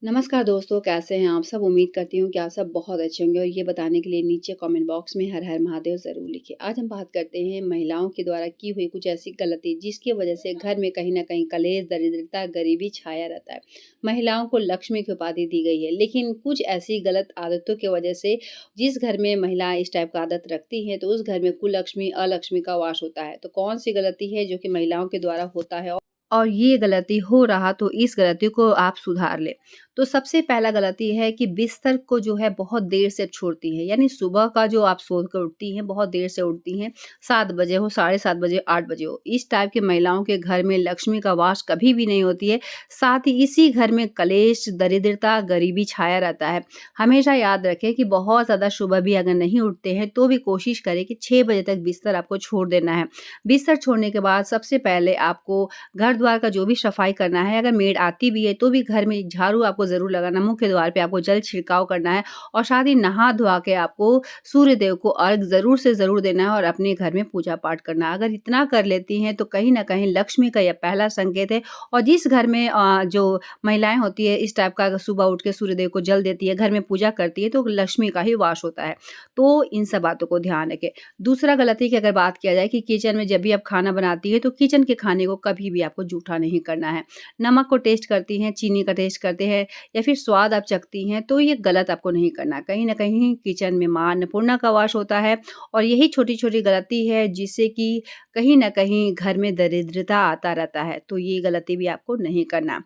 नमस्कार दोस्तों, कैसे हैं आप सब? उम्मीद करती हूँ कि आप सब बहुत अच्छे होंगे और ये बताने के लिए नीचे कमेंट बॉक्स में हर हर महादेव ज़रूर लिखिए। आज हम बात करते हैं महिलाओं के द्वारा की हुई कुछ ऐसी गलती जिसकी वजह से घर में कहीं न कहीं कलेश, दरिद्रता, गरीबी छाया रहता है। महिलाओं को लक्ष्मी की उपाधि दी गई है, लेकिन कुछ ऐसी गलत आदतों की वजह से जिस घर में महिलाएँ इस टाइप का आदत रखती हैं, तो उस घर में कुलक्ष्मी, अलक्ष्मी का वास होता है। तो कौन-सी गलती है जो कि महिलाओं के द्वारा होता है? और ये गलती हो रहा तो इस गलती को आप सुधार लें। तो सबसे पहला गलती है कि बिस्तर को जो है बहुत देर से छोड़ती हैं। यानी सुबह का जो आप सो कर उठती हैं, बहुत देर से उठती हैं, 7 बजे हो, साढ़े 7 बजे, 8 बजे हो। इस टाइप की महिलाओं के घर में लक्ष्मी का वास कभी भी नहीं होती है। साथ ही इसी घर में कलेश, दरिद्रता, गरीबी छाया रहता है। हमेशा याद रखें कि बहुत ज़्यादा सुबह भी अगर नहीं उठते हैं, तो भी कोशिश करें कि 6 बजे तक बिस्तर आपको छोड़ देना है। बिस्तर छोड़ने के बाद सबसे पहले आपको घर-द्वार का जो भी सफाई करना है, अगर मेड आती भी है तो भी घर में झाड़ू आपको ज़रूर लगाना, मुख्य द्वार पे आपको जल छिड़काव करना है और साथ ही नहा-धुआ के आपको सूर्य देव को अर्घ ज़रूर से ज़रूर देना है और अपने घर में पूजा-पाठ करना है। अगर इतना कर लेती हैं तो कहीं न कहीं लक्ष्मी का यह पहला संकेत है और जिस घर में जो महिलाएँ होती है इस टाइप का सुबह उठ के सूर्य देव को जल देती है, घर में पूजा करती है तो लक्ष्मी का ही वास होता है। तो इन सब बातों को ध्यान रखें। दूसरा गलती की अगर बात किया जाए कि किचन में जब भी आप खाना बनाती हैं तो किचन के खाने को कभी भी आपको जूठा नहीं करना है। नमक को टेस्ट करती हैं, चीनी का टेस्ट करते हैं या फिर स्वाद आप चखती हैं तो ये गलत आपको नहीं करना है। कहीं न कहीं किचन में माँ अन्नपूर्णा का वास होता है और यही छोटी-छोटी गलती है जिससे कि कहीं न कहीं घर में दरिद्रता आता रहता है। तो ये गलती भी आपको नहीं करना।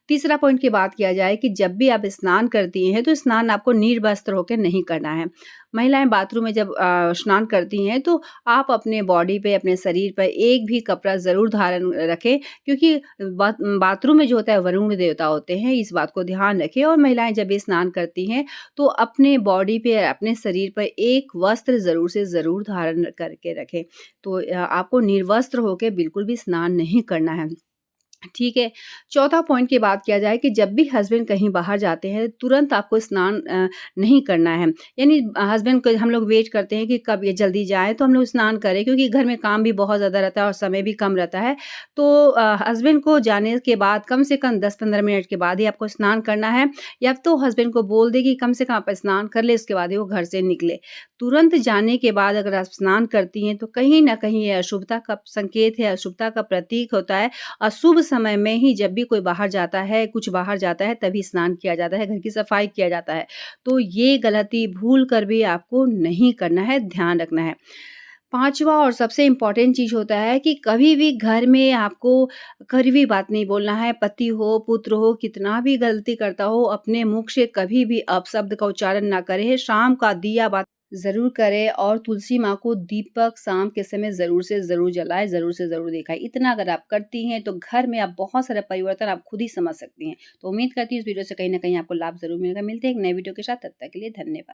तीसरा पॉइंट की बात किया जाए कि जब भी आप स्नान करती हैं तो स्नान आपको निर्वस्त्र होके नहीं करना है। महिलाएँ बाथरूम में जब स्नान करती हैं तो आप अपने बॉडी पे, अपने शरीर पर एक भी कपड़ा ज़रूर धारण रखें क्योंकि बाथरूम में जो होता है वरुण देवता होते हैं, इस बात को ध्यान रखें और महिलाएँ जब भी स्नान करती हैं तो अपने बॉडी पे, अपने शरीर पर एक वस्त्र ज़रूर से ज़रूर धारण करके रखें। तो आपको निर्वस्त्र होके बिल्कुल भी स्नान नहीं करना है। ठीक है। चौथा पॉइंट की बात किया जाए कि जब भी हस्बैंड कहीं बाहर जाते हैं, तुरंत आपको स्नान नहीं करना है। यानी हस्बैंड को हम लोग वेट करते हैं कि कब ये जल्दी जाएँ तो हम लोग स्नान करें क्योंकि घर में काम भी बहुत ज़्यादा रहता है और समय भी कम रहता है। तो हस्बैंड को जाने के बाद कम से कम 10-15 मिनट के बाद ही आपको स्नान करना है या तो हस्बैंड को बोल दें कि कम से कम आप स्नान कर लें, उसके बाद ही वो घर से निकले। तुरंत जाने के बाद अगर आप स्नान करती हैं, तो कहीं न कहीं ये अशुभता का संकेत है, अशुभता का प्रतीक होता है। अशुभ समय में ही जब भी कोई बाहर जाता है, कुछ बाहर जाता है तभी स्नान किया जाता है, घर की सफाई किया जाता है। तो ये गलती भूल कर भी आपको नहीं करना है, ध्यान रखना है। 5वां और सबसे इम्पोर्टेंट चीज़ होता है कि कभी भी घर में आपको कड़वी बात नहीं बोलना है, पति हो, पुत्र हो, कितना भी गलती करता हो, अपने मुख से कभी भी अपशब्द का उच्चारण ना करें। शाम का दिया बाती ज़रूर करें और तुलसी माँ को दीपक शाम के समय ज़रूर से ज़रूर जलाएँ, ज़रूर से ज़रूर दिखाएँ। इतना अगर आप करती हैं, तो घर में आप बहुत सारा परिवर्तन आप खुद ही समझ सकती हैं। तो उम्मीद करती हूँ इस वीडियो से कहीं न कहीं आपको लाभ ज़रूर मिलेगा। मिलते हैं एक नए वीडियो के साथ, तब तक के लिए धन्यवाद।